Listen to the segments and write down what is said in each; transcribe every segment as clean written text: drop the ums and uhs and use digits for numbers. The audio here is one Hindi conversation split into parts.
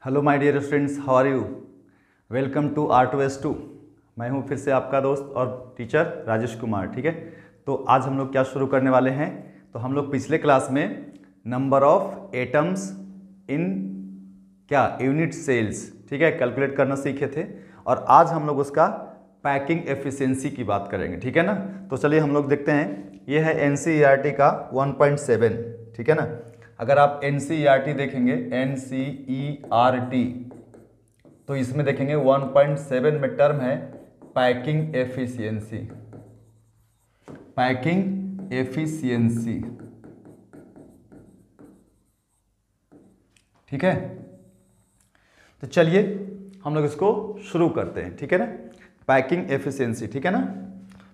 Hello my dear students, how are you. Welcome to R2S2। मैं हूं फिर से आपका दोस्त और टीचर राजेश कुमार। ठीक है, तो आज हम लोग क्या शुरू करने वाले हैं। तो हम लोग पिछले क्लास में नंबर ऑफ एटम्स इन क्या यूनिट सेल्स, ठीक है, कैलकुलेट करना सीखे थे। और आज हम लोग उसका पैकिंग एफिशिएंसी की बात करेंगे। ठीक है ना। तो चलिए हम लोग देखते हैं। ये है NCERT का 1.7। ठीक है ना। अगर आप NCERT देखेंगे, NCERT, तो इसमें देखेंगे 1.7 में टर्म है पैकिंग एफिशिएंसी। पैकिंग एफिशिएंसी, ठीक है। तो चलिए हम लोग इसको शुरू करते हैं। ठीक है ना। पैकिंग एफिशिएंसी, ठीक है ना।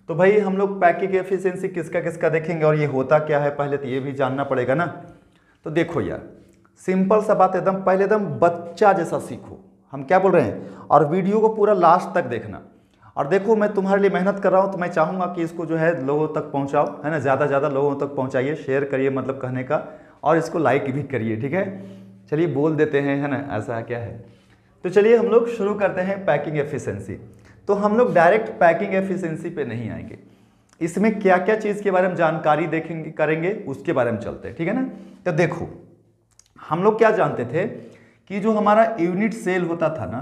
तो भाई हम लोग पैकिंग एफिशिएंसी किसका किसका देखेंगे और ये होता क्या है, पहले तो ये भी जानना पड़ेगा ना। तो देखो यार, सिंपल सा बात, एकदम पहले एकदम बच्चा जैसा सीखो। हम क्या बोल रहे हैं, और वीडियो को पूरा लास्ट तक देखना। और देखो मैं तुम्हारे लिए मेहनत कर रहा हूँ, तो मैं चाहूँगा कि इसको जो है लोगों तक पहुँचाओ, है ना। ज़्यादा ज़्यादा लोगों तक पहुँचाइए, शेयर करिए, मतलब कहने का, और इसको लाइक भी करिए। ठीक है, चलिए बोल देते हैं, है ना, ऐसा क्या है। तो चलिए हम लोग शुरू करते हैं पैकिंग एफिशिएंसी। तो हम लोग डायरेक्ट पैकिंग एफिशिएंसी पे नहीं आएंगे, इसमें क्या क्या चीज़ के बारे में जानकारी देखेंगे, करेंगे, उसके बारे में चलते हैं। ठीक है ना। तो देखो हम लोग क्या जानते थे कि जो हमारा यूनिट सेल होता था ना,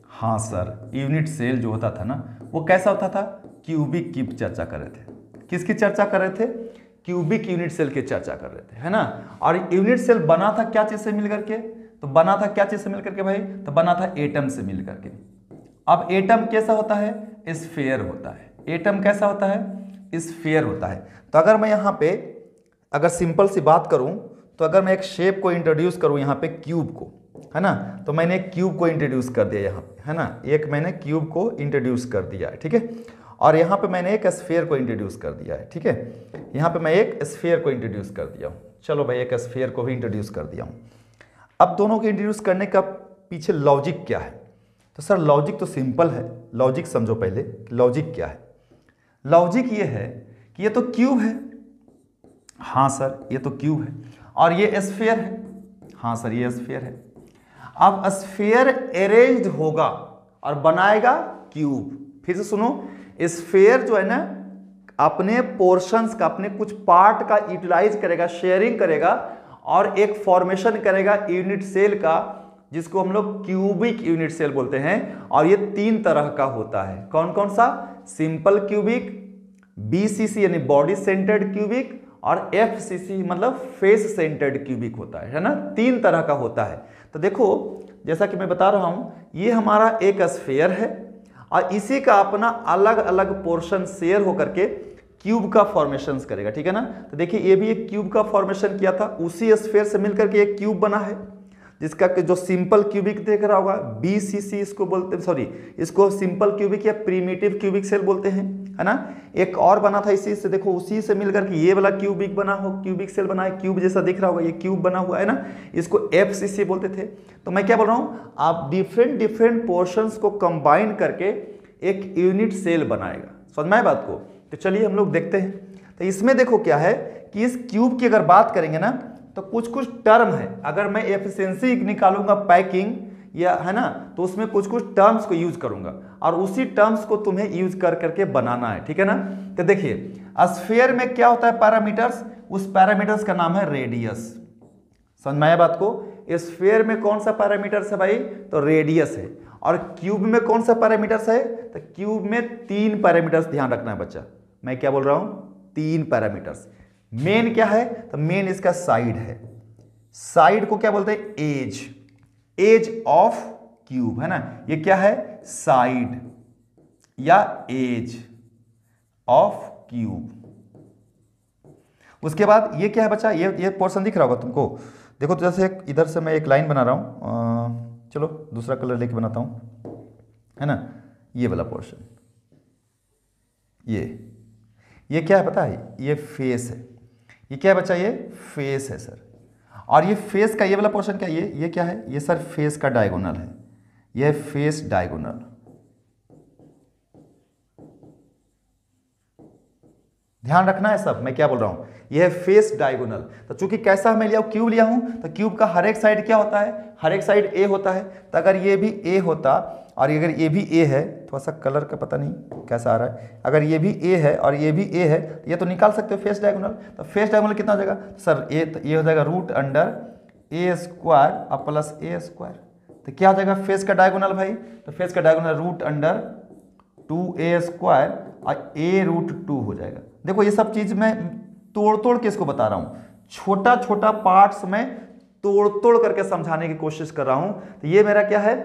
हाँ सर, यूनिट सेल जो होता था ना, वो कैसा होता था, क्यूबिक की चर्चा कर रहे थे। किसकी चर्चा कर रहे थे, क्यूबिक यूनिट सेल की चर्चा कर रहे थे, है ना। और यूनिट सेल बना था क्या चीज से मिल करके, तो बना था क्या चीज से मिल करके भाई, तो बना था एटम से मिल करके। अब एटम कैसा होता है, स्फीयर होता है। एटम कैसा होता है, स्फीयर होता है। तो अगर मैं यहाँ पे अगर सिंपल सी बात करूँ, तो अगर मैं एक शेप को इंट्रोड्यूस करूँ यहाँ पे, क्यूब को, है ना, तो मैंने एक क्यूब को इंट्रोड्यूस कर दिया यहाँ पे, है ना। एक मैंने क्यूब को इंट्रोड्यूस कर दिया है, ठीक है। और यहाँ पे मैंने एक स्फीयर को इंट्रोड्यूस कर दिया है, ठीक है। यहाँ पे मैं एक स्फीयर को इंट्रोड्यूस कर दिया हूँ। चलो भाई, एक स्फीयर को भी इंट्रोड्यूस कर दिया हूँ। अब दोनों को इंट्रोड्यूस करने का पीछे लॉजिक क्या है, तो सर लॉजिक तो सिंपल है। लॉजिक समझो पहले, लॉजिक क्या है। लॉजिक ये है कि ये तो क्यूब है, हाँ सर ये तो क्यूब है, और ये स्फीयर है, हाँ सर ये स्फीयर है। अब स्फीयर अरेंज्ड होगा और बनाएगा क्यूब। फिर से सुनो, स्फीयर जो है ना, अपने पोर्शंस का, अपने कुछ पार्ट का यूटिलाइज करेगा, शेयरिंग करेगा, और एक फॉर्मेशन करेगा यूनिट सेल का, जिसको हम लोग क्यूबिक यूनिट सेल बोलते हैं। और ये 3 तरह का होता है। कौन कौन सा, सिंपल क्यूबिक, BCC यानी बॉडी सेंटर्ड क्यूबिक, और FCC मतलब फेस सेंटर्ड क्यूबिक होता है ना। 3 तरह का होता है। तो देखो जैसा कि मैं बता रहा हूं, ये हमारा एक स्फीयर है, और इसी का अपना अलग अलग पोर्शन शेयर होकर के क्यूब का फॉर्मेशन करेगा, ठीक है ना। तो देखिए ये भी एक क्यूब का फॉर्मेशन किया था, उसी स्फीयर से मिलकर के एक क्यूब बना है, जिसका जो सिंपल क्यूबिक देख रहा होगा, BCC इसको बोलते हैं, सॉरी इसको सिंपल क्यूबिक या प्रीमिटिव क्यूबिक सेल बोलते हैं, है ना। एक और बना था इसी से, देखो उसी से मिलकर के ये वाला क्यूबिक बना हो, क्यूबिक सेल बना है, क्यूब जैसा दिख रहा होगा, ये क्यूब बना हुआ है ना, इसको FCC बोलते थे। तो मैं क्या बोल रहा हूँ, आप डिफरेंट डिफरेंट पोर्शंस को कंबाइन करके एक यूनिट सेल बनाएगा। समझ में आए बात को। तो चलिए हम लोग देखते हैं। तो इसमें देखो क्या है कि इस क्यूब की अगर बात करेंगे ना, तो कुछ कुछ टर्म है। अगर मैं एफिशिएंसी निकालूंगा पैकिंग या, है ना, तो उसमें कुछ कुछ टर्म्स को यूज करूंगा, और उसी टर्म्स को तुम्हें यूज कर करके बनाना है, ठीक है ना। तो देखिए स्फीयर में क्या होता है, पैरामीटर्स, उस पैरामीटर्स का नाम है रेडियस। समझ में आया बात को। स्फीयर में कौन सा पैरामीटर्स है भाई, तो रेडियस है। और क्यूब में कौन सा पैरामीटर्स है, तो क्यूब में 3 पैरामीटर्स, ध्यान रखना है बच्चा, मैं क्या बोल रहा हूं, 3 पैरामीटर्स। मेन क्या है, तो मेन इसका साइड है। साइड को क्या बोलते हैं, एज, एज ऑफ क्यूब, है ना। ये क्या है, साइड या एज ऑफ क्यूब। उसके बाद ये क्या है बच्चा, ये पोर्शन दिख रहा होगा तुमको। देखो तो जैसे इधर से मैं एक लाइन बना रहा हूं, चलो दूसरा कलर लेके बनाता हूं, है ना। ये वाला पोर्शन, ये क्या है पता है, ये फेस है। ये क्या है बच्चा, ये फेस है सर। और ये फेस का ये वाला पोर्शन क्या है, ये क्या है, ये सर फेस का डायगोनल है, ये फेस डायगोनल। ध्यान रखना है सब, मैं क्या बोल रहा हूं, यह है फेस डायगोनल। तो चूंकि कैसा मैं लिया हूं, क्यूब लिया हूं, तो क्यूब का हर एक साइड क्या होता है, हर एक साइड ए होता है, तो अगर ये भी ए होता और अगर ये भी ए है, थोड़ा सा कलर का पता नहीं कैसा आ रहा है, अगर ये भी ए है और ये भी ए है, तो ये तो निकाल सकते हो फेस डायगोनल। तो फेस डायगोनल कितना हो जाएगा सर, ये हो जाएगा रूट अंडर ए स्क्वायर और प्लस ए स्क्वायर। तो क्या हो जाएगा फेस का डायगोनल भाई, तो फेस का diagonal root under 2a square और a रूट 2 हो जाएगा। देखो ये सब चीज मैं तोड़ तोड़ के इसको बता रहा हूँ, छोटा छोटा पार्ट्स में तोड़ तोड़ करके समझाने की कोशिश कर रहा हूं। तो ये मेरा क्या है,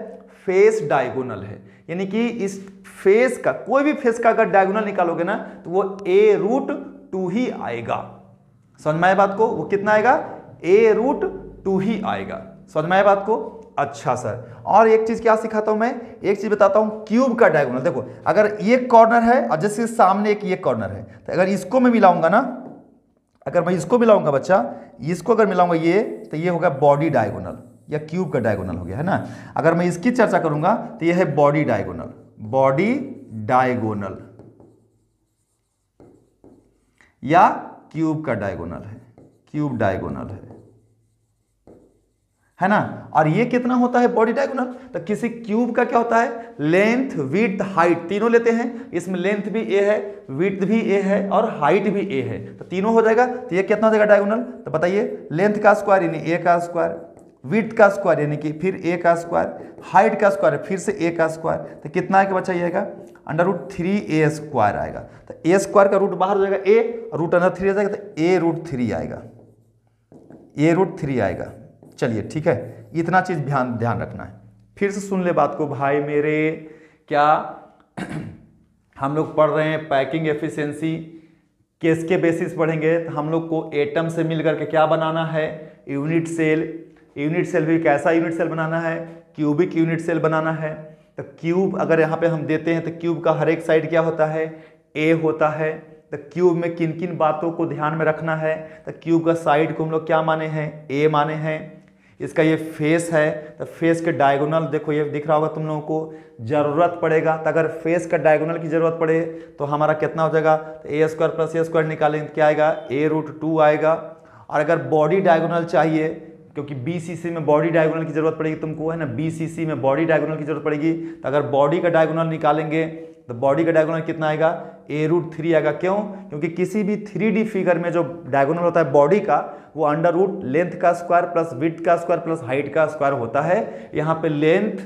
फेस डायगोनल है, यानी कि इस फेस का कोई भी फेस का अगर डायगोनल निकालोगे ना तो वो a रूट 2 ही आएगा। समझ में आए बात को, वो कितना आएगा, a रूट 2 ही आएगा। समझ में आए बात को। अच्छा सर, और एक चीज क्या सिखाता हूं मैं, एक चीज बताता हूं, क्यूब का डायगोनल। देखो अगर ये कॉर्नर है और जैसे सामने एक ये कॉर्नर है, तो अगर इसको मैं मिलाऊंगा ना, अगर मैं इसको मिलाऊंगा बच्चा, इसको अगर मिलाऊंगा ये, तो ये होगा बॉडी डायगोनल या क्यूब का डायगोनल हो गया, है ना। अगर मैं इसकी चर्चा करूंगा तो ये है बॉडी डायगोनल, बॉडी डायगोनल या क्यूब का डायगोनल है, क्यूब डायगोनल है ना। और ये कितना होता है बॉडी डायगोनल, तो किसी क्यूब का क्या होता है, लेंथ विड्थ हाइट तीनों लेते हैं, इसमें लेंथ भी ए है, विड्थ भी ए है और हाइट भी ए है, तो तीनों हो जाएगा। तो ये कितना हो जाएगा डायगोनल, तो बताइए, लेंथ का स्क्वायर यानी ए का स्क्वायर, विड्थ का स्क्वायर यानी कि फिर ए का स्क्वायर, हाइट का स्क्वायर फिर से ए का स्क्वायर, तो कितना आएगा बच्चा, ये आएगा अंडर रूट 3a स्क्वायर आएगा। तो ए स्क्वायर का रूट बाहर हो जाएगा ए, और रूट अंडर 3 आ जाएगा, तो ए रूट 3 आएगा, ए रूट 3 आएगा। चलिए ठीक है, इतना चीज ध्यान रखना है। फिर से सुन ले बात को भाई मेरे, क्या हम लोग पढ़ रहे हैं पैकिंग एफिशिएंसी, किसके बेसिस पढ़ेंगे, तो हम लोग को एटम से मिलकर के क्या बनाना है, यूनिट सेल। यूनिट सेल भी कैसा यूनिट सेल बनाना है, क्यूबिक यूनिट सेल बनाना है। तो क्यूब अगर यहाँ पे हम देते हैं तो क्यूब का हर एक साइड क्या होता है, ए होता है। तो क्यूब में किन किन बातों को ध्यान में रखना है, तो क्यूब का साइड को हम लोग क्या माने हैं, ए माने हैं। इसका ये फेस है, तो फेस के डायगोनल देखो ये दिख रहा होगा तुम लोगों को, जरूरत पड़ेगा तो अगर फेस का डायगोनल की जरूरत पड़े तो हमारा कितना हो जाएगा, तो ए स्क्वायर प्लस ए स्क्वायर निकालेंगे क्या आएगा, ए रूट 2 आएगा। और अगर बॉडी डायगोनल चाहिए, क्योंकि बीसीसी में बॉडी डायगोनल की जरूरत पड़ेगी तुमको, है ना, बीसीसी में बॉडी डायगोनल की जरूरत पड़ेगी, तो अगर बॉडी का डायगोनल निकालेंगे तो बॉडी का डायगोनल कितना आएगा, ए रूट 3 आएगा। क्यों, क्योंकि किसी भी 3D फिगर में जो डायगोनल होता है बॉडी का, वो अंडर रूट लेंथ का स्क्वायर प्लस विड्थ का स्क्वायर प्लस हाइट का स्क्वायर होता है। यहाँ पे लेंथ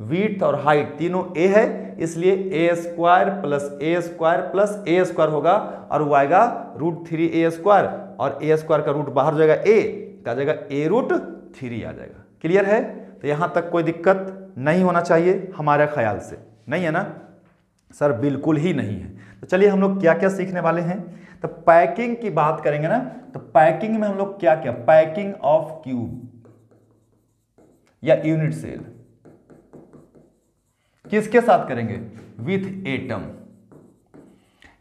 विड्थ और हाइट तीनों ए है, इसलिए ए स्क्वायर प्लस ए स्क्वायर प्लस ए स्क्वायर होगा, और वो आएगा रूट 3a स्क्वायर, और ए स्क्वायर का रूट बाहर हो जाएगा ए, आ जाएगा ए रूट 3 आ जाएगा। क्लियर है, तो यहां तक कोई दिक्कत नहीं होना चाहिए हमारे ख्याल से, नहीं है ना सर, बिल्कुल ही नहीं है। तो चलिए हम लोग क्या क्या सीखने वाले हैं, तो पैकिंग की बात करेंगे ना, तो पैकिंग में हम लोग क्या क्या, पैकिंग ऑफ क्यूब या यूनिट सेल किसके साथ करेंगे, विथ एटम,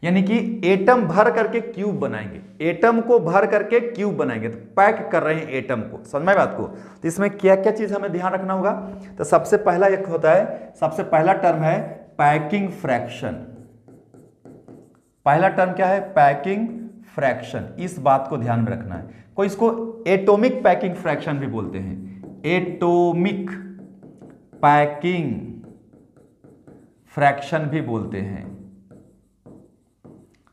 यानी कि एटम भर करके क्यूब बनाएंगे, एटम को भर करके क्यूब बनाएंगे, तो पैक कर रहे हैं एटम को। समझ में बात को, तो इसमें क्या क्या चीज हमें ध्यान रखना होगा, तो सबसे पहला एक होता है, सबसे पहला टर्म है पैकिंग फ्रैक्शन। पहला टर्म क्या है, पैकिंग फ्रैक्शन, इस बात को ध्यान में रखना है। कोई इसको एटॉमिक पैकिंग फ्रैक्शन भी बोलते हैं, एटॉमिक पैकिंग फ्रैक्शन भी बोलते हैं।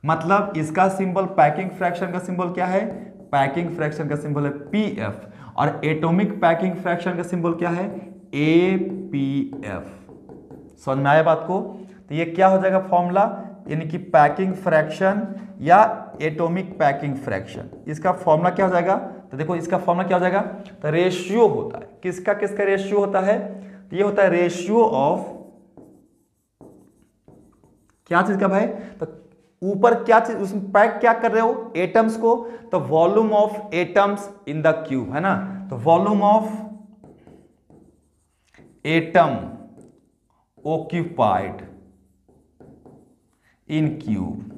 मतलब इसका सिंबल, पैकिंग फ्रैक्शन का सिंबल क्या है, पैकिंग फ्रैक्शन का सिंबल है पीएफ, और एटॉमिक पैकिंग फ्रैक्शन का सिंबल क्या है, एपीएफ। समझ में आया बात को, तो ये क्या हो जाएगा फॉर्मूला, यानी कि पैकिंग फ्रैक्शन या एटॉमिक पैकिंग फ्रैक्शन, इसका फॉर्मूला क्या हो जाएगा, तो देखो इसका फॉर्मूला क्या हो जाएगा, तो रेशियो होता है, किसका किसका रेशियो होता है, तो ये होता है रेशियो ऑफ क्या चीज का भाई, तो ऊपर क्या चीज, उसमें पैक क्या कर रहे हो, एटम्स को, तो volume of atoms in the cube, है ना, तो volume of atom occupied in cube.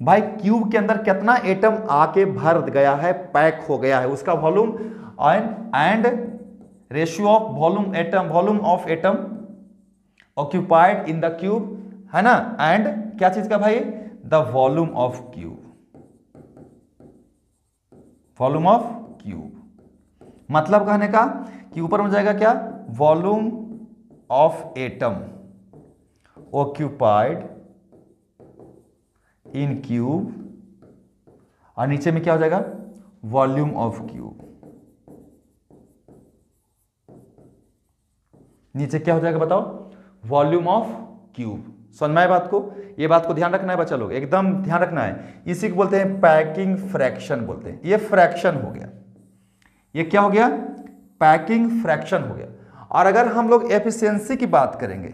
भाई क्यूब के अंदर कितना एटम आके भर गया है, पैक हो गया है, उसका volume, and ratio of volume of atom occupied in the cube, है ना, एंड क्या चीज का भाई, the volume of cube, volume of cube. मतलब कहने का कि ऊपर में जाएगा क्या, volume of atom occupied in cube, और नीचे में क्या हो जाएगा, वॉल्यूम ऑफ क्यूब। नीचे क्या हो जाएगा बताओ, वॉल्यूम ऑफ क्यूब। समझ में आए बात को, ये बात को ध्यान रखना है बच्चा लोग, एकदम ध्यान रखना है। इसी को बोलते हैं पैकिंग फ्रैक्शन बोलते हैं। ये फ्रैक्शन हो गया, ये क्या हो गया, पैकिंग फ्रैक्शन हो गया। और अगर हम लोग एफिशिएंसी की बात करेंगे,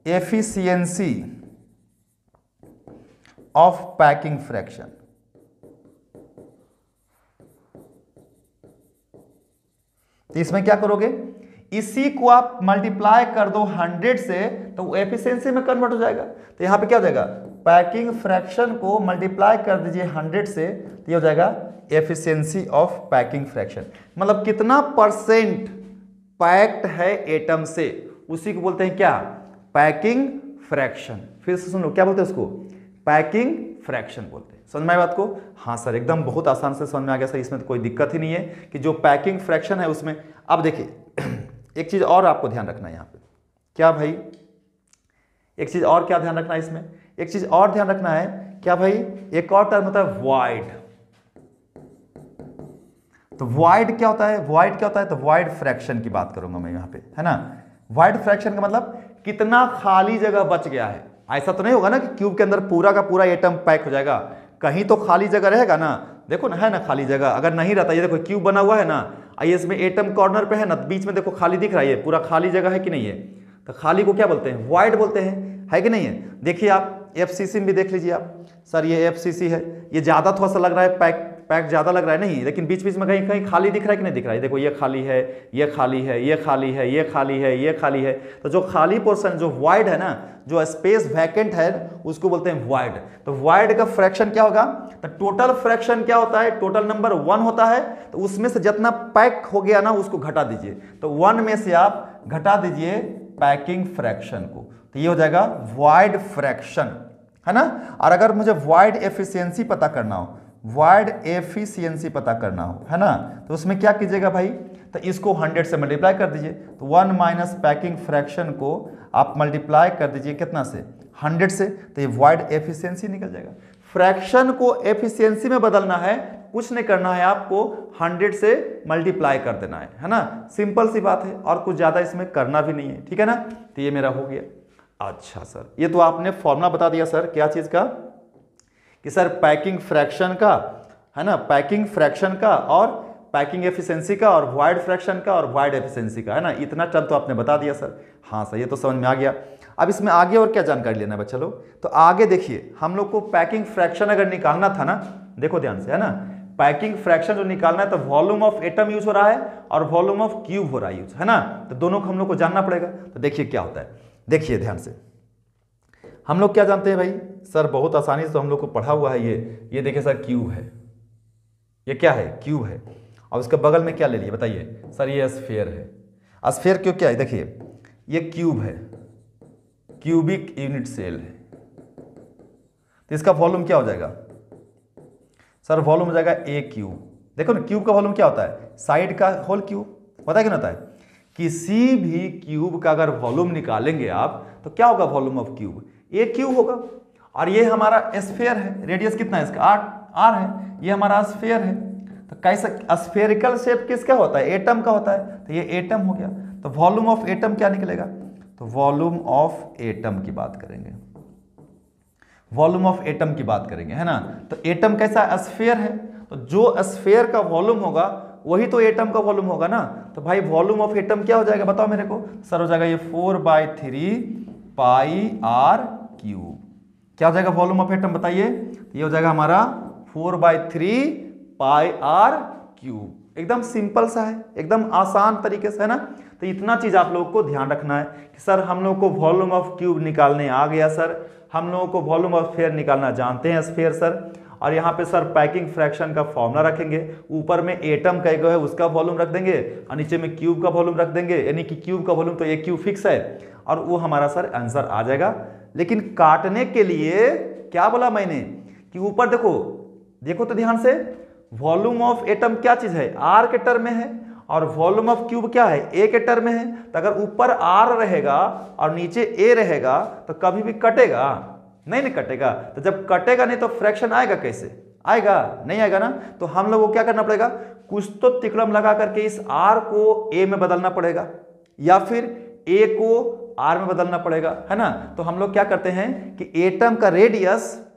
एफिशिएंसी ऑफ पैकिंग फ्रैक्शन, तो इसमें क्या करोगे, इसी को आप मल्टीप्लाई कर दो 100 से, तो वो एफिशिएंसी में कन्वर्ट हो जाएगा। तो यहां पे क्या हो जाएगा, पैकिंग फ्रैक्शन को मल्टीप्लाई कर दीजिए 100 से, तो ये हो जाएगा एफिशिएंसी ऑफ पैकिंग फ्रैक्शन। मतलब कितना परसेंट पैक्ड है एटम से, उसी को बोलते हैं क्या, पैकिंग फ्रैक्शन। फिर से सुन लो, क्या बोलते हैं उसको, पैकिंग फ्रैक्शन बोलते हैं। समझ में आई बात को? हाँ सर, एकदम बहुत आसान से समझ में आ गया सर, इसमें तो कोई दिक्कत ही नहीं है कि जो पैकिंग फ्रैक्शन है उसमें। अब देखिए एक चीज और आपको ध्यान रखना है यहाँ पे, क्या भाई, एक चीज और क्या ध्यान रखना है इसमें, एक चीज और ध्यान रखना है क्या भाई, एक और टर्म होता है वॉइड। तो वॉइड क्या होता है, वॉइड क्या होता है, तो वॉइड फ्रैक्शन की बात करूंगा मैं यहाँ पे, है ना। वॉइड फ्रैक्शन का मतलब कितना खाली जगह बच गया है। ऐसा तो नहीं होगा ना कि क्यूब के अंदर पूरा का पूरा एटम पैक हो जाएगा, कहीं तो खाली जगह रहेगा ना। देखो ना, है ना खाली जगह, अगर नहीं रहता, ये देखो क्यूब बना हुआ है ना, आइए इसमें एटम कॉर्नर पे है ना, बीच में देखो खाली दिख रहा है, ये पूरा खाली जगह है कि नहीं है, तो खाली को क्या बोलते हैं, वॉइड बोलते हैं, है कि नहीं है। देखिए आप एफसीसी में भी देख लीजिए आप, सर ये एफसीसी है, ये ज्यादा थोड़ा सा लग रहा है, पैक ज्यादा लग रहा है, नहीं, लेकिन बीच बीच में कहीं कहीं खाली दिख रहा है कि नहीं दिख रहा है। देखो ये खाली है, ये खाली है, ये खाली है, ये खाली है, ये खाली है। तो जो खाली पोर्शन, जो वॉइड है ना, जो स्पेस वैकेंट है, उसको बोलते हैं वॉइड। तो वॉइड का फ्रैक्शन क्या होगा, तो टोटल फ्रैक्शन क्या होता है, टोटल नंबर 1 होता है, तो उसमें से जितना पैक हो गया ना उसको घटा दीजिए, तो 1 में से आप घटा दीजिए पैकिंग फ्रैक्शन को, तो ये हो जाएगा वॉइड फ्रैक्शन, है ना। और अगर मुझे वॉइड एफिशिएंसी पता करना हो, वॉइड एफिशिएंसी पता करना हो, है ना, तो उसमें क्या कीजिएगा भाई, तो इसको 100 से मल्टीप्लाई कर दीजिए, तो 1 माइनस पैकिंग फ्रैक्शन को आप मल्टीप्लाई कर दीजिए कितना से, 100 से, तो ये वॉइड एफिशिएंसी निकल जाएगा। फ्रैक्शन को एफिशिएंसी में बदलना है, कुछ नहीं करना है, आपको 100 से मल्टीप्लाई कर देना है ना। सिंपल सी बात है, और कुछ ज्यादा इसमें करना भी नहीं है, ठीक है ना। तो ये मेरा हो गया। अच्छा सर, ये तो आपने फॉर्मूला बता दिया सर, क्या चीज का, कि सर पैकिंग फ्रैक्शन का, है ना, पैकिंग फ्रैक्शन का और पैकिंग एफिशिएंसी का और वॉइड फ्रैक्शन का और वॉइड एफिशिएंसी का, है ना। इतना टर्म तो आपने बता दिया सर। हाँ सर, ये तो समझ में आ गया। अब इसमें आगे और क्या जानकारी लेना है बच्चा लोग, तो आगे देखिए, हम लोग को पैकिंग फ्रैक्शन अगर निकालना था ना, देखो ध्यान से, है ना, पैकिंग फ्रैक्शन जो निकालना है, तो वॉल्यूम ऑफ एटम यूज हो रहा है और वॉल्यूम ऑफ क्यूब हो रहा है यूज, है ना। तो दोनों को हम लोग को जानना पड़ेगा। तो देखिए क्या होता है, देखिए ध्यान से, हम लोग क्या जानते हैं भाई, सर बहुत आसानी से तो हम लोग को पढ़ा हुआ है, ये देखिए सर क्यूब है, ये क्या है, क्यूब है, और उसके बगल में क्या ले लिए बताइए, सर ये स्फीयर है। स्फीयर क्यों, क्या है, देखिए ये क्यूब है, क्यूबिक यूनिट सेल है, तो इसका वॉल्यूम क्या हो जाएगा, सर वॉल्यूम हो जाएगा ए क्यूब। देखो ना, क्यूब का वॉल्यूम क्या होता है, साइड का होल क्यूब, पता है क्यों होता है, किसी भी क्यूब का अगर वॉल्यूम निकालेंगे आप, तो क्या होगा, volume of cube A cube होगा। और ये हमारा स्फीयर है, रेडियस कितना है इसका, आर है, ये हमारा स्फीयर है। तो कैसा स्फेरिकल शेप किसका होता है, एटम का होता है, तो ये एटम हो गया। तो वॉल्यूम ऑफ एटम क्या निकलेगा, तो वॉल्यूम ऑफ एटम की बात करेंगे, वॉल्यूम ऑफ एटम की बात करेंगे, है ना। तो एटम कैसा, स्फीयर है, तो जो स्फीयर का वॉल्यूम होगा वही तो एटम का वॉल्यूम होगा ना। तो भाई वॉल्यूम ऑफ एटम क्या हो जाएगा बताओ मेरे को, सर हो जाएगा ये 4/3 पाई आर क्यूब। क्या हो जाएगा वॉल्यूम ऑफ एटम बताइए, ये हो जाएगा हमारा 4/3 पाई आर क्यूब। एकदम सिंपल सा है, एकदम आसान तरीके से, है ना। तो इतना चीज आप लोगों को ध्यान रखना है कि सर हम लोग को वॉल्यूम ऑफ क्यूब निकालने आ गया सर, हम लोगों को वॉल्यूम ऑफ स्फीयर निकालना जानते हैं स्फीयर सर। और यहाँ पे सर पैकिंग फ्रैक्शन का फॉर्मूला रखेंगे, ऊपर में एटम का है उसका वॉल्यूम रख देंगे और नीचे में क्यूब का वॉल्यूम रख देंगे, यानी कि क्यूब का वॉल्यूम तो एक क्यूब फिक्स है, और वो हमारा सर आंसर आ जाएगा। लेकिन काटने के लिए क्या बोला मैंने कि ऊपर देखो, देखो तो ध्यान से, वॉल्यूम ऑफ एटम क्या चीज है, आर के टर्म में है, और वॉल्यूम ऑफ क्यूब क्या है, ए के टर्म में है, तो अगर ऊपर आर रहेगा और नीचे ए रहेगा तो कभी भी कटेगा नहीं, नहीं कटेगा। तो जब कटेगा नहीं तो फ्रैक्शन आएगा कैसे, आएगा नहीं, आएगा ना। तो हम लोग को क्या करना पड़ेगा, कुछ तो तिकड़म लगा करके इस आर को ए में बदलना पड़ेगा या फिर ए को आर में बदलना पड़ेगा, है ना। तो हम लोग क्या करते हैं कि एटम का रेडियस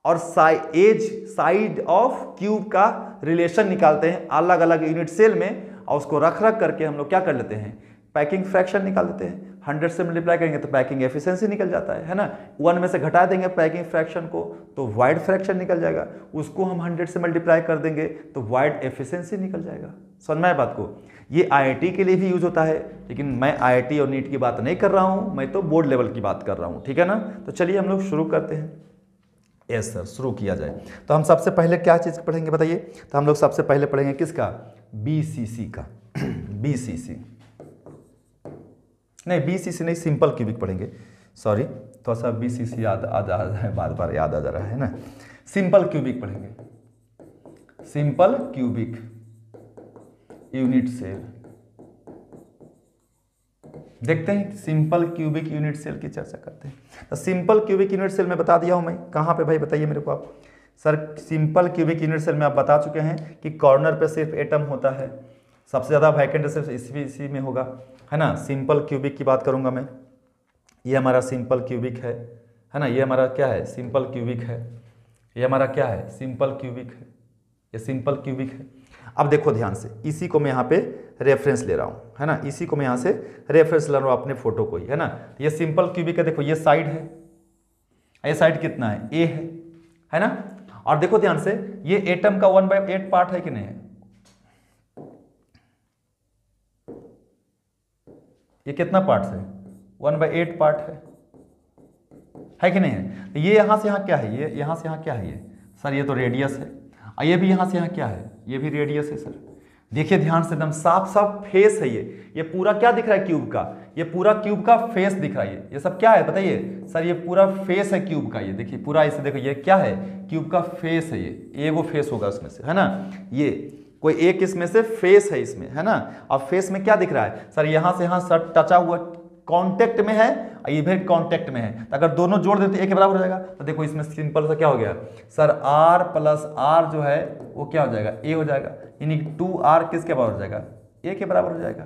और साइड ऑफ क्यूब का रिलेशन निकालते हैं अलग अलग यूनिट सेल में, और उसको रख रख करके हम लोग क्या कर लेते हैं, पैकिंग फ्रैक्शन निकाल देते हैं। 100 से मल्टीप्लाई करेंगे तो पैकिंग एफिशिएंसी निकल जाता है ना। 1 में से घटा देंगे पैकिंग फ्रैक्शन को तो वाइड फ्रैक्शन निकल जाएगा, उसको हम 100 से मल्टीप्लाई कर देंगे तो वाइड एफिशिएंसी निकल जाएगा। समझ में आया बात को। ये आईआईटी के लिए भी यूज होता है, लेकिन मैं आईआईटी और नीट की बात नहीं कर रहा हूं, मैं तो बोर्ड लेवल की बात कर रहा हूं, ठीक है ना। तो चलिए हम लोग शुरू करते हैं। यस सर, शुरू किया जाए। तो हम सबसे पहले क्या चीज़ पढ़ेंगे बताइए। तो हम लोग सबसे पहले पढ़ेंगे किसका, बीसीसी का। बीसीसी नहीं, बीसीसी नहीं, सिंपल क्यूबिक पढ़ेंगे। सॉरी, थोड़ा सा बीसीसी याद आ जा रहा है, बार बार याद आ जा रहा है ना। सिंपल क्यूबिक पढ़ेंगे, सिंपल क्यूबिक यूनिट सेल। देखते हैं, सिंपल क्यूबिक यूनिट सेल की चर्चा करते हैं। तो सिंपल क्यूबिक यूनिट सेल में बता दिया हूं मैं, कहां पे भाई बताइए मेरे को आप। Sir simple cubic unit cell में आप बता चुके हैं कि कॉर्नर पे सिर्फ एटम होता है, सबसे ज़्यादा वैकेंट सिर्फ इसी में होगा, है ना। सिंपल क्यूबिक की बात करूंगा मैं, ये हमारा सिंपल क्यूबिक है ना। ये हमारा क्या है, सिंपल क्यूबिक है। ये हमारा क्या है, सिंपल क्यूबिक है, ये सिंपल क्यूबिक है। अब देखो ध्यान से, इसी को मैं यहाँ पे रेफरेंस ले रहा हूँ, है ना। इसी को मैं यहाँ से रेफरेंस ले रहा हूँ अपने फोटो को ही, है ना। ये सिंपल क्यूबिक है, देखो ये साइड है, ये साइड कितना है, ए है ना। और देखो ध्यान से, ये एटम का 1/8 पार्ट है कि नहीं है, ये कितना पार्ट है, 1/8 पार्ट है कि नहीं है। ये यहां से यहां क्या है, ये यहां से यहां क्या है, ये सर ये तो रेडियस है, और ये भी यहां से यहां क्या है, ये भी रेडियस है सर। देखिए ध्यान से, एकदम साफ साफ फेस है ये पूरा क्या दिख रहा है क्यूब का, ये पूरा क्यूब का फेस दिख रहा है। ये सब क्या है बताइए सर, ये पूरा फेस है क्यूब का। ये देखिए पूरा इसे देखो, ये क्या है, क्यूब का फेस है। ये वो फेस होगा उसमें से, है ना। ये कोई एक इसमें से फेस है इसमें, है ना। अब फेस में क्या दिख रहा है सर, यहां से यहां सर टचा हुआ कांटेक्ट में है, ये भी कांटेक्ट में है। तो अगर दोनों जोड़ देते ए के बराबर हो जाएगा। तो देखो इसमें सिंपल सा क्या हो गया सर, आर प्लस आर जो है वो क्या हो जाएगा, ए हो जाएगा। यानी 2r किसके बराबर हो जाएगा, ए के बराबर हो जाएगा।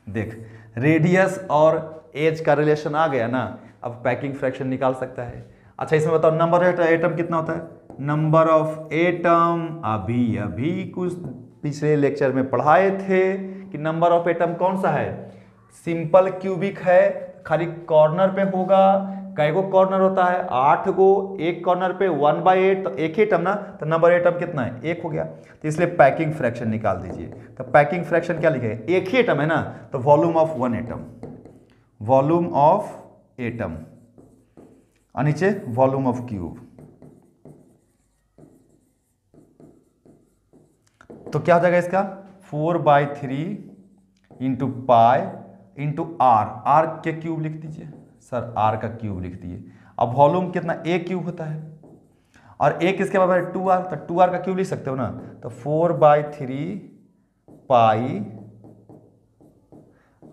देख, रेडियस और एज का रिलेशन आ गया ना। अब पैकिंग फ्रैक्शन निकाल सकता है। अच्छा इसमें बताओ, नंबर ऑफ एटम कितना होता है, नंबर ऑफ एटम अभी कुछ पिछले लेक्चर में पढ़ाए थे कि नंबर ऑफ एटम कौन सा है, सिंपल क्यूबिक है, खाली कॉर्नर पे होगा। कई गो कॉर्नर होता है, 8 गो, एक कॉर्नर पे 1/8, तो एक ही एटम ना, तो नंबर एटम कितना है, 1 हो गया। तो इसलिए पैकिंग फ्रैक्शन निकाल दीजिए। तो पैकिंग फ्रैक्शन क्या लिखे, एक ही एटम है ना, तो volume of 1 atom, volume of atom, और नीचे वॉल्यूम ऑफ क्यूब। तो क्या हो जाएगा इसका, 4/3 into pi into R, R के क्यूब लिख दीजिए सर, आर का क्यूब लिख दिए। अब वॉल्यूम कितना, ए क्यूब होता है, और ए किसके बराबर है, 2r, तो 2r का क्यूब लिख सकते हो ना। तो 4/3 पाई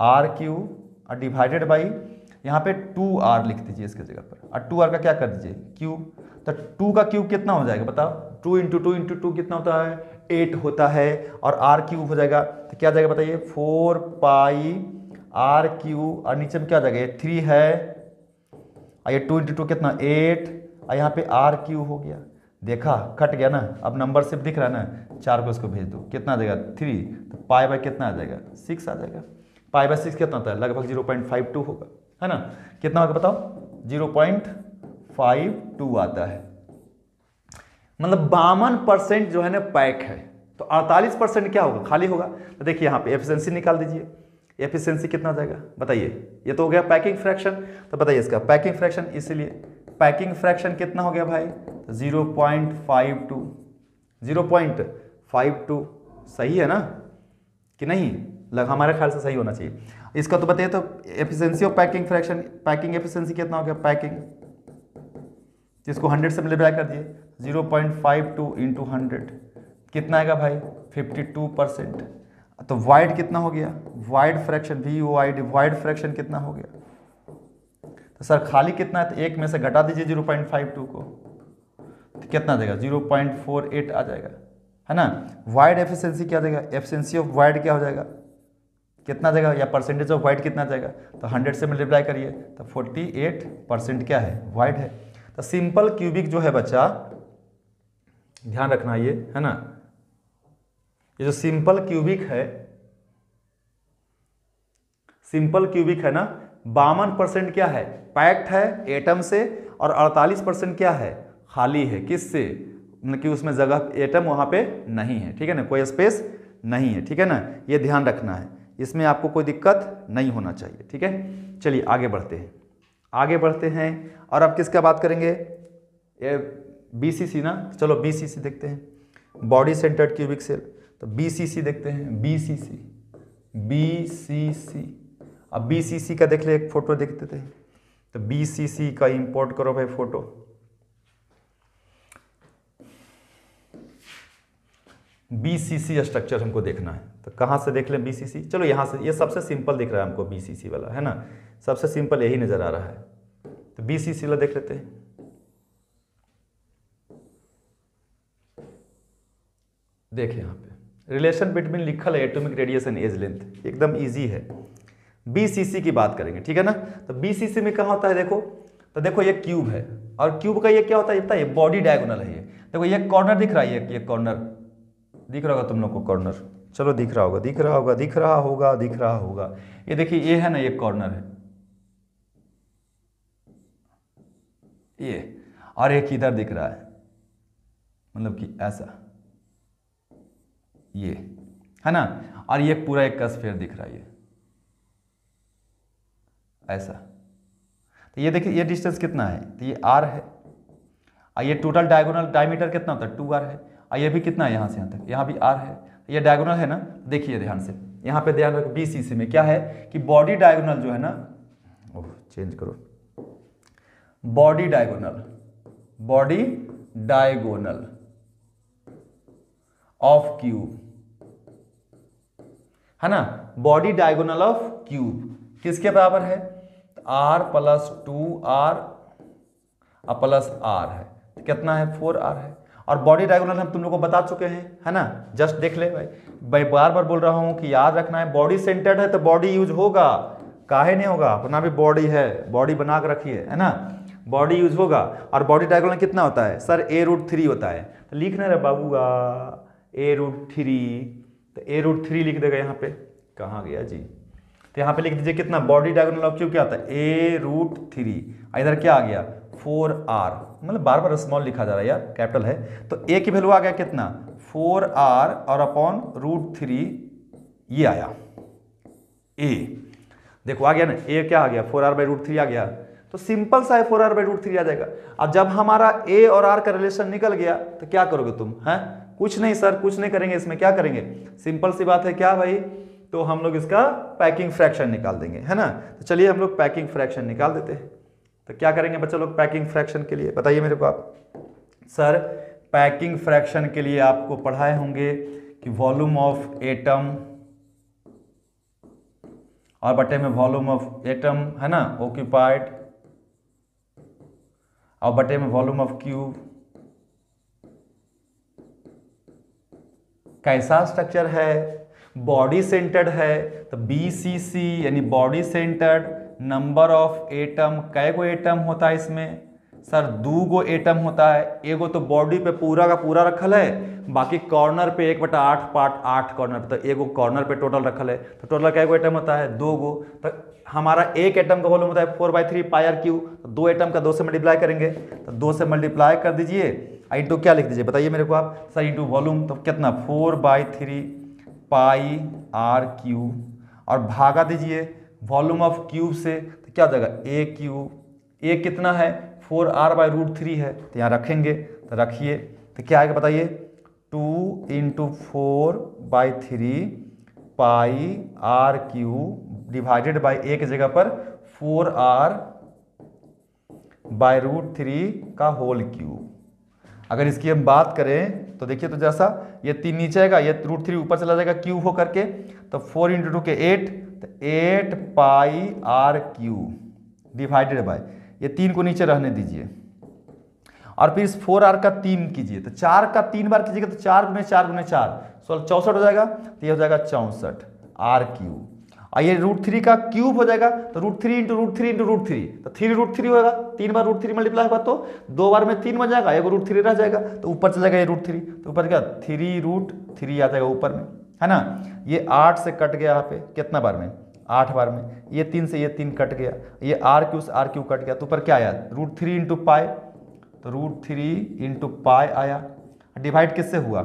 आर क्यूब और डिवाइडेड बाई, यहाँ पे 2r लिख दीजिए इसके जगह पर, और 2r का क्या कर दीजिए, क्यूब। तो 2 का क्यूब कितना हो जाएगा बताओ, 2 इंटू 2 इंटू 2 कितना होता है, 8 होता है, और आर क्यूब हो जाएगा। तो क्या जाएगा बताइए, 4 पाई आर क्यूब, और नीचे में क्या जाएगा, ये 3 है, और ये 2 इंटू 2 कितना 8, और यहाँ पे आर क्यूब हो गया। देखा कट गया ना। अब नंबर सिर्फ दिख रहा है ना, 4 को इसको भेज दो, कितना आ जाएगा 3, तो पाई बाई कितना आ जाएगा 6 आ जाएगा। पाई बाई 6 कितना होता है, लगभग 0.52 होगा, है ना। कितना होगा बताओ, 0.52 आता है। मतलब 52% जो है ना पैक है, तो 48% क्या होगा, खाली होगा। तो देखिए यहाँ पे एफिशिएंसी निकाल दीजिए, एफिशिएंसी कितना हो जाएगा बताइए। ये तो हो गया पैकिंग फ्रैक्शन, तो बताइए इसका पैकिंग फ्रैक्शन, इसीलिए पैकिंग फ्रैक्शन कितना हो गया भाई, तो 0.52, 0.52 सही है ना कि नहीं, हमारे ख्याल से सही होना चाहिए इसका। तो बताइए, तो efficiency of packing fraction, packing efficiency कितना हो गया, पैकिंग जिसको 100 से मल्टीप्लाई कर दिए, 0.52 इंटू 100 कितना आएगा भाई, 52%। तो वाइड कितना हो गया, wide fraction VOID, wide fraction कितना हो गया, तो सर खाली कितना है, तो एक में से घटा दीजिए 0.52 को, तो कितना देगा 0.48 आ जाएगा, है ना। वाइड एफिशिएंसी क्या देगा, एफिशिएंसी ऑफ वाइड क्या हो जाएगा, कितना देगा, या परसेंटेज ऑफ वाइड कितना जाएगा, तो 100 से मल्टीप्लाई करिए तो 48% क्या है, वाइड है। तो सिंपल क्यूबिक जो है बच्चा, ध्यान रखना ये, है ना, ये जो सिंपल क्यूबिक है, सिंपल क्यूबिक है ना, 52% क्या है, पैक्ड है एटम से, और 48% क्या है, खाली है, किससे, मतलब कि उसमें जगह एटम वहां पे नहीं है, ठीक है ना, कोई स्पेस नहीं है, ठीक है ना, ये ध्यान रखना है, इसमें आपको कोई दिक्कत नहीं होना चाहिए, ठीक है। चलिए आगे बढ़ते हैं, आगे बढ़ते हैं, और अब किसका बात करेंगे, ये BCC ना, चलो BCC देखते हैं, बॉडी सेंटर्ड क्यूबिक सेल, तो BCC देखते हैं, BCC, अब BCC का देख ले, एक फोटो देख देते हैं, तो BCC का इंपोर्ट करो भाई फोटो, BCC स्ट्रक्चर हमको देखना है, तो कहाँ से देख लें BCC, चलो यहाँ से, ये सबसे सिंपल दिख रहा है हमको BCC वाला, है ना, सबसे सिंपल यही नजर आ रहा है, तो BCC वाला देख लेते हैं। देखिए यहाँ पे रिलेशन बिटवीन लिखल है, एटॉमिक रेडिएशन एज लेंथ, एकदम इजी है। BCC की बात करेंगे, ठीक है ना, तो BCC में कहाँ होता है, देखो, तो देखो ये क्यूब है, और क्यूब का ये क्या होता है, पता है, ये बॉडी डायगोनल है, ये देखो ये कॉर्नर दिख रहा है, ये कॉर्नर दिख रहा होगा तुम लोग को, कॉर्नर, चलो दिख रहा होगा, दिख रहा होगा, दिख रहा होगा, दिख रहा होगा, ये देखिए ये है ना, ये कॉर्नर है, ये, और एक इधर दिख रहा है, मतलब कि ऐसा, ये है ना, और ये पूरा एक स्फीयर दिख रहा है, ये ऐसा, तो ये देखिए ये डिस्टेंस कितना है, तो ये R है, और ये टोटल डायगोनल डायमीटर कितना होता है 2R है, और ये भी कितना है यहाँ से यहाँ तक, यहाँ भी R है, ये डायगोनल है ना, देखिए ध्यान से, यहाँ पे ध्यान रखो, BCC में क्या है कि बॉडी डायगोनल जो है ना, चेंज करो, बॉडी डायगोनल ऑफ क्यूब, है ना, बॉडी डायगोनल ऑफ क्यूब किसके बराबर है, R + 2R प्लस R है, तो कितना है 4R है, और बॉडी डायगोनल हम तुम लोग को बता चुके हैं, है ना, जस्ट देख ले भाई बार बार बोल रहा हूं कि याद रखना है, बॉडी सेंटर्ड है तो बॉडी यूज होगा, काहे नहीं होगा, अपना भी बॉडी है, बॉडी बना के रखिए, है ना, बॉडी यूज होगा। और बॉडी डायगोनल कितना होता है सर, A√3 होता है, तो लिखना रे बाबूआ A√3, तो A√3 लिख देगा यहाँ पे, कहाँ गया जी, तो यहाँ पे लिख दीजिए कितना, बॉडी डायगोनल ऑफ क्यूब क्या होता है A√3, इधर क्या आ गया 4R, मतलब बार बार स्मॉल लिखा जा रहा है यार, कैपिटल है, तो A की वैल्यू आ गया कितना 4R और अपॉन √3, ये आया A, देखो आ गया ना, A क्या आ गया 4R/√3 आ गया, तो सिंपल सा है 4R/√3 आ जाएगा। अब जब हमारा A और R का रिलेशन निकल गया तो क्या करोगे तुम, हैं, कुछ नहीं सर, कुछ नहीं करेंगे, इसमें क्या करेंगे, सिंपल सी बात है, क्या भाई, तो हम लोग इसका पैकिंग फ्रैक्शन निकाल देंगे, है ना, तो चलिए हम लोग पैकिंग फ्रैक्शन निकाल देते हैं। तो क्या करेंगे बच्चा लोग पैकिंग फ्रैक्शन के लिए, बताइए मेरे को आप, सर पैकिंग फ्रैक्शन के लिए आपको पढ़ाए होंगे कि वॉल्यूम ऑफ एटम और बटे में वॉल्यूम ऑफ एटम, है ना, ऑक्यूपाइड, और बटे में वॉल्यूम ऑफ क्यूब, कैसा स्ट्रक्चर है, बॉडी सेंटर्ड है, तो BCC यानी body centred, number of atom, कै गो एटम होता है इसमें सर, 2 गो एटम होता है, एगो तो बॉडी पे पूरा का पूरा रखल है, बाकी कॉर्नर पे 1/8 पार्ट 8 कॉर्नर पे, तो एगो कॉर्नर पे टोटल रखल है, तो टोटल कै गो एटम होता है 2 गो, तो हमारा एक एटम का वॉल्यूम होता है 4/3 πr3, तो 2 एटम का 2 से मल्टीप्लाई करेंगे, तो 2 से मल्टीप्लाई कर दीजिए, इंटू क्या लिख दीजिए बताइए मेरे को आप सर, इंटू वॉल्यूम, तो कितना 4/3 πr3, और भागा दीजिए वॉल्यूम ऑफ क्यूब से, तो क्या हो जाएगा A³, A कितना है 4R/√3 है, तो यहाँ रखेंगे, तो रखिए, तो क्या आएगा बताइए 2 × 4/3 πr³ डिवाइडेड बाई A की जगह पर 4R/√3 का होल क्यूब, अगर इसकी हम बात करें तो देखिए, तो जैसा ये 3 नीचे आएगा, ये √3 ऊपर चला जाएगा क्यूब हो करके, तो 4 × 2 के 8, तो 8 पाई r क्यूब डिवाइडेड बाय, ये 3 को नीचे रहने दीजिए और फिर इस 4r का 3 कीजिए, तो 4 का 3 बार कीजिएगा तो 4 × 4 × 4 64 हो जाएगा, तो ये हो जाएगा 64 r क्यूब। और ये √3 का क्यूब हो जाएगा, तो √3 × √3 × √3, तो 3√3 होगा, 3 बार √3 मल्टीप्लाई होगा तो 2 बार में 3 बन जाएगा, एक √3 रह जाएगा, तो ऊपर चला जाएगा ये √3, तो ऊपर क्या 3√3 आ जाएगा ऊपर में, है ना। ये 8 से कट गया यहाँ पे कितना बार में, 8 बार में, ये 3 से ये 3 कट गया, ये r क्यूब कट गया, तो ऊपर क्या आया √3 × पाई, तो √3 × पाई आया। डिवाइड किससे हुआ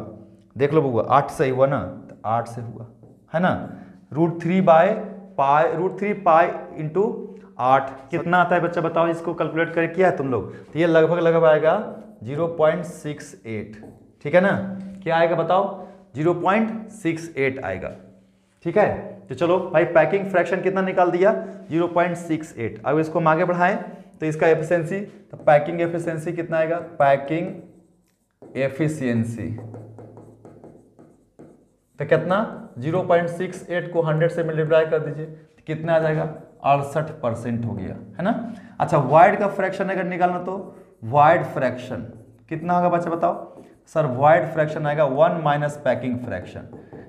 देख लो बउआ, 8 से हुआ ना, तो 8 से हुआ, है ना। √3 पाई × 8 कितना आता है बच्चा बताओ, इसको कैलकुलेट करके किया है तुम लोग, तो ये लगभग आएगा 0.68, ठीक है ना। क्या आएगा बताओ, 0.68 आएगा, ठीक है। तो चलो भाई पैकिंग फ्रैक्शन कितना निकाल दिया, 0.68। अब इसको हम आगे बढ़ाएं तो इसका एफिशिएंसी, तो पैकिंग एफिशिएंसी कितना आएगा, पैकिंग एफिशिएंसी तो कितना 0.68 को 100 से मल्टीप्लाई कर दीजिए, तो कितना आ जाएगा 68% हो गया, है ना। अच्छा वाइड का फ्रैक्शन अगर निकालना तो वाइड फ्रैक्शन कितना होगा बच्चा बताओ, सर वाइड फ्रैक्शन आएगा 1 माइनस पैकिंग फ्रैक्शन,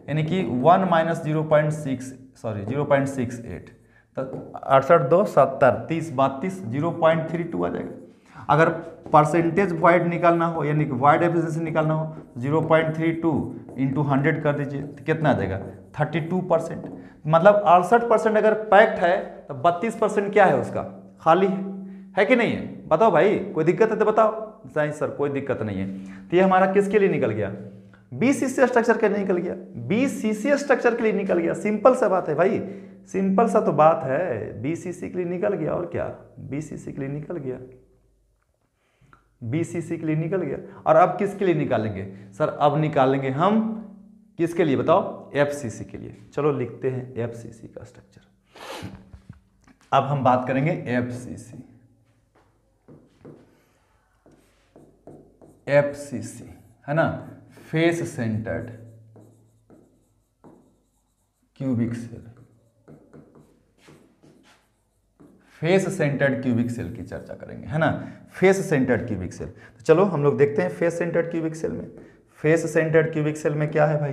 यानी कि 1 माइनस 0.68, तो 68 2 70 30 32 0.32 आ जाएगा। अगर परसेंटेज वाइड निकालना हो यानी कि वाइड एफिशिएंसी निकालना हो 0.32 × 100 कर दीजिए, तो कितना आ जाएगा 32%। मतलब 68% अगर पैक्ड है तो 32% क्या है उसका खाली है कि नहीं है, बताओ भाई कोई दिक्कत है तो बताओ। नहीं सर कोई दिक्कत नहीं है। तो ये हमारा किसके लिए निकल गया, बीसीसी स्ट्रक्चर के लिए निकल गया, बीसीसी स्ट्रक्चर के लिए निकल गया। सिंपल सा बात है भाई, सिंपल सा तो बात है, बीसीसी के लिए निकल गया और क्या, बीसीसी के लिए निकल गया, बीसीसी के लिए निकल गया। और अब किसके लिए निकालेंगे सर, अब निकालेंगे हम किसके लिए बताओ, एफसीसी के लिए। चलो लिखते हैं एफसीसी का स्ट्रक्चर। अब हम बात करेंगे एफसीसी, एफसीसी है ना, face centred cubic cell, face centred cubic cell की चर्चा करेंगे, है ना, फेस सेंटर्ड क्यूबिक सेल। तो चलो हम लोग देखते हैं फेस सेंटर्ड क्यूबिक सेल में, फेस सेंटर्ड क्यूबिक सेल में क्या है भाई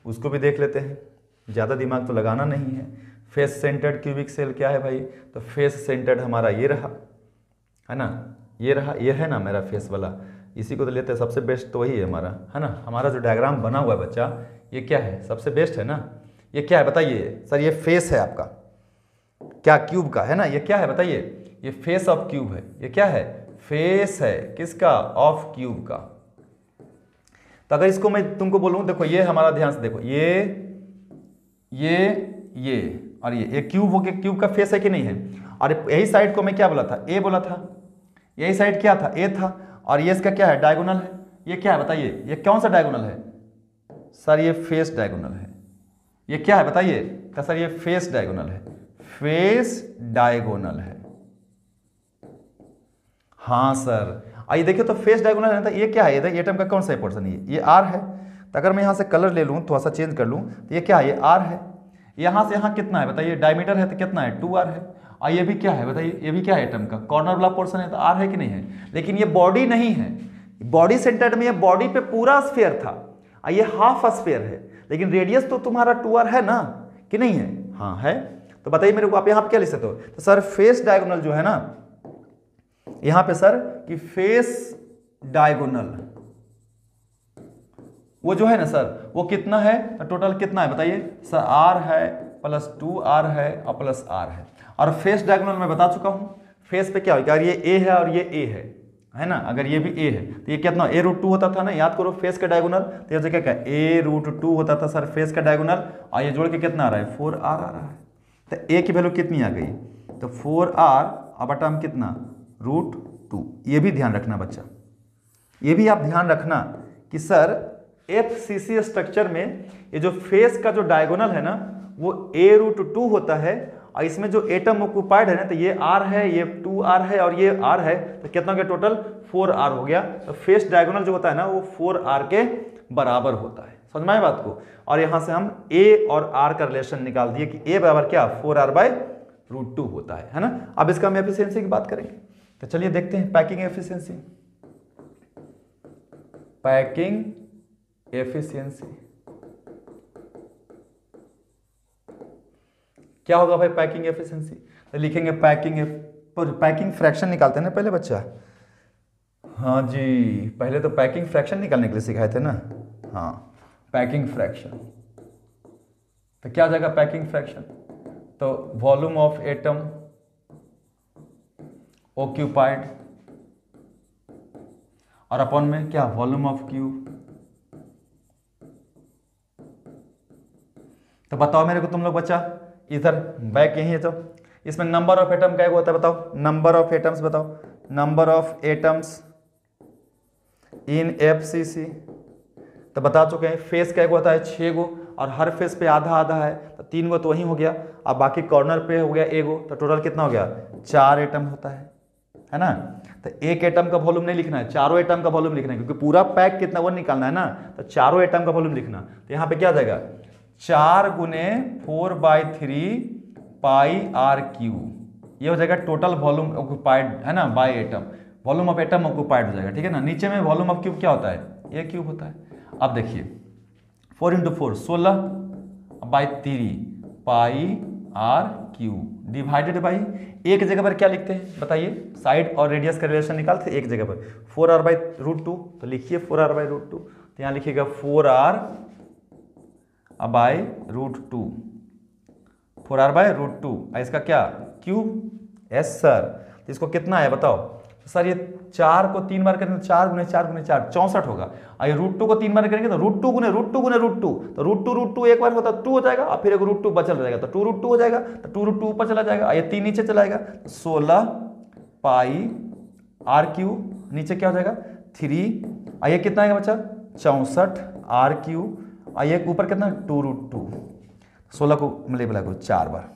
उसको भी देख लेते हैं, ज़्यादा दिमाग तो लगाना नहीं है। फेस सेंटर्ड क्यूबिक सेल क्या है भाई, तो फेस सेंटर्ड हमारा ये रहा, है ना, ये रहा, ये है ना मेरा फेस वाला, इसी को तो लेते हैं, सबसे बेस्ट तो वही है हमारा, है ना। हमारा जो डायग्राम बना हुआ है बच्चा ये क्या है, सबसे बेस्ट है ना। ये क्या है बताइए सर, ये फेस है आपका क्या, क्यूब का, है ना। ये क्या है बताइए, ये फेस ऑफ क्यूब है, ये क्या है, फेस है किसका, ऑफ क्यूब का। तो अगर इसको मैं तुमको बोलूं, देखो ये हमारा ध्यान से देखो, ये और ये क्यूब हो गया, क्यूब का फेस है कि नहीं है। और यही साइड को मैं क्या बोला था, ए बोला था, यही साइड क्या था, ए था, और ये इसका क्या है, डायगोनल है। ये क्या है बताइए, ये कौन सा डायगोनल है सर, ये फेस डायगोनल है। ये क्या है बताइए, क्या सर, ये फेस डायगोनल है, फेस डायगोनल है, हाँ सर। आइए देखिए तो फेस डायगोनल है, तो ये क्या है, ये एटम का कौन सा पोर्शन है, ये आर है। तो अगर मैं यहाँ से कलर ले लूँ, थोड़ा सा चेंज कर लूँ, तो ये क्या है, ये आर है। यहाँ से यहाँ कितना है बताइए, डायमीटर है तो कितना है, 2r है। और ये भी क्या है बताइए, ये भी क्या है, एटम का कॉर्नर वाला पोर्शन है, तो r है कि नहीं है। लेकिन ये बॉडी नहीं है, बॉडी सेंटर्ड में ये बॉडी पे पूरा स्फीयर था, और ये हाफ स्फीयर है, लेकिन रेडियस तो तुम्हारा 2r है ना कि नहीं है, हाँ है। तो बताइए मेरे को आप यहाँ पे क्या लिख सकते हो, तो सर फेस डायगोनल जो है ना, यहाँ पे सर कि फेस डायगोनल वो जो है ना सर, वो कितना है, तो टोटल कितना है बताइए सर, r है प्लस 2r है और प्लस r है। और फेस डायगोनल मैं बता चुका हूँ, फेस पे क्या होगा, ये a है और ये a है ना। अगर ये भी a है तो ये कितना a√2 होता था ना, याद करो फेस का डायगोनल, तो ये क्या a√2 होता था सर फेस का डायगोनल, और ये जोड़ के कितना आ रहा है, 4r आ रहा है। तो a की वैल्यू कितनी आ गई, तो 4r और बटा में कितना, √2। ये भी ध्यान रखना बच्चा, ये भी आप ध्यान रखना कि सर एफसीसी स्ट्रक्चर में ये जो फेस का जो डायगोनल है ना, वो a√2 होता है, और इसमें जो एटम ऑक्यूपाइड है ना, तो ये R है, ये 2R है और ये R है, तो कितना हो गया टोटल 4R हो गया। तो फेस डायगोनल जो होता है ना वो 4R के बराबर होता है। समझ में आए बात को। और यहां से हम A और R का रिलेशन निकाल दिए कि A बराबर क्या 4R/√2 होता है ना। अब इसका हम एफिशिएंसी की बात करेंगे, तो चलिए देखते हैं पैकिंग एफिशिएंसी। पैकिंग एफिशिएंसी क्या होगा भाई पैकिंग एफिशिएंसी? तो लिखेंगे पैकिंग फ्रैक्शन निकालते हैं ना पहले बच्चा। हाँ जी, पहले तो पैकिंग फ्रैक्शन निकालने के लिए सिखाए थे ना। हाँ, पैकिंग फ्रैक्शन तो क्या हो जाएगा पैकिंग फ्रैक्शन? तो वॉल्यूम ऑफ एटम ऑक्यूपाइड और अपॉन में क्या वॉल्यूम ऑफ क्यूब। तो बताओ मेरे को तुम लोग बच्चा, इधर बैक यही है, तो इसमें नंबर ऑफ एटम क्या होता है बताओ? नंबर ऑफ एटम्स बताओ। Number of atoms in FCC तो बता चुके हैं। फेस क्या होता है 6 गो और हर फेस पे आधा आधा है, तो 3 गो तो वही हो गया। अब बाकी कॉर्नर पे हो गया 1 गो, तो टोटल कितना हो गया 4 एटम होता है ना। तो एक एटम का वॉल्यूम नहीं लिखना है, चारों एटम का वॉल्यूम लिखना है, क्योंकि पूरा पैक कितना वो निकालना है ना। तो चारों एटम का वॉल्यूम लिखना। तो यहाँ पे क्या आ जाएगा 4 × 4/3 πr3, ये हो जाएगा टोटल वॉल्यूम ऑक्यूपाइड है ना by atom. Volume of atom occupied हो जाएगा, ठीक है ना। नीचे में वॉल्यूम ऑफ क्यूब क्या होता है? ये क्यूब होता है। अब देखिए 4 × 4 16/3 πr3 डिवाइडेड बाई, एक जगह पर क्या लिखते हैं बताइए? साइड और रेडियस का रिलेशन निकालते हैं एक जगह पर 4r/√2, तो लिखिए 4r/√2। तो यहाँ लिखिएगा 4r/√2, 4r/√2। इसका क्या क्यूब? Yes sir. तो इसको कितना है बताओ? सर ये 4 को 3 बार करेंगे तो 4 × 4 × 4 64 होगा। और ये √2 को 3 बार करेंगे तो √2 × √2 × √2, तो √2 एक बार होता है 2 हो जाएगा, और फिर एक √2 बचल रहेगा तो 2√2 हो जाएगा, तो 2√2 ऊपर चला जाएगा, ये 3 नीचे चला जाएगा, 16 πr3 नीचे क्या हो जाएगा 3, और ये कितना आएगा बच्चा 64 r3, और ये ऊपर कितना 2√2, 16 को मिला को 4 बार।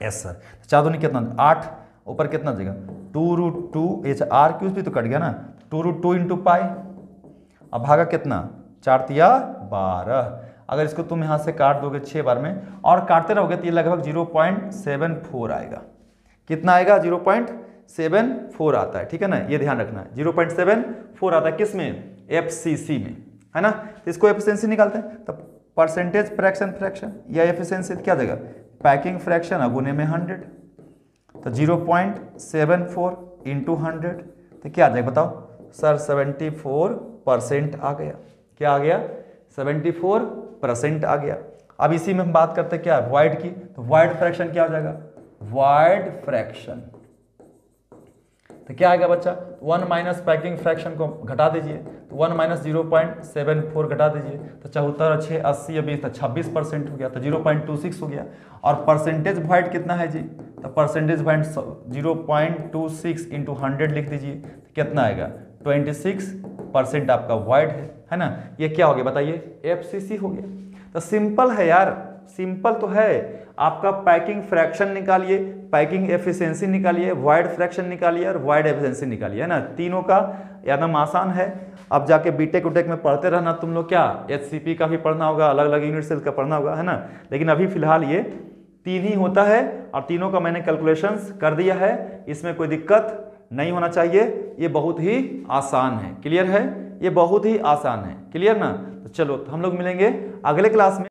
Yes sir. 4 दूनी कितना 8, ऊपर कितना जाएगा 2√2, ये r3 भी तो कट गया ना, 2√2 × π, अब भागा कितना 4 × 12। अगर इसको तुम यहाँ से काट दोगे 6 बार में और काटते रहोगे तो ये लगभग 0.74 आएगा। कितना आएगा 0.74 आता है, ठीक है ना, ये ध्यान रखना है 0.74 आता है। किस में? FCC में, है ना। तो इसको एफिशिएंसी निकालते हैं, तो परसेंटेज फ्रैक्शन या एफिशिएंसी क्या देगा पैकिंग फ्रैक्शन गुने में 100, तो 0.74 × 100 तो क्या आ जाएगा बताओ सर 74% आ गया। क्या आ गया 74% आ गया। अब इसी में हम बात करते हैं क्या वॉइड की, तो वॉइड फ्रैक्शन क्या हो जाएगा वॉइड फ्रैक्शन, तो क्या आएगा बच्चा 1 माइनस पैकिंग फ्रैक्शन को घटा दीजिए, तो 1 माइनस 0.74 घटा दीजिए, तो 74 6 80 या 20 तो 26% हो गया, तो 0.26 हो गया। और परसेंटेज वॉइड कितना है जी, तो परसेंटेज वॉइड 0.26 × 100 लिख दीजिए, तो कितना आएगा 26% आपका वॉइड है ना। ये क्या हो गया बताइए FCC हो गया। तो सिंपल है यार, सिंपल तो है। आपका पैकिंग फ्रैक्शन निकालिए, पैकिंग एफिशिएंसी निकालिए, वॉइड फ्रैक्शन निकालिए और वॉइड एफिशिएंसी निकालिए, है ना। तीनों का एकदम आसान है। अब जाके बीटेक उटेक में पढ़ते रहना तुम लोग, क्या HCP का भी पढ़ना होगा, अलग अलग यूनिट सेल का पढ़ना होगा, है ना। लेकिन अभी फिलहाल ये 3 ही होता है और तीनों का मैंने कैलकुलेशंस कर दिया है, इसमें कोई दिक्कत नहीं होना चाहिए। ये बहुत ही आसान है, क्लियर है, ये बहुत ही आसान है, क्लियर ना। तो चलो हम लोग मिलेंगे अगले क्लास में।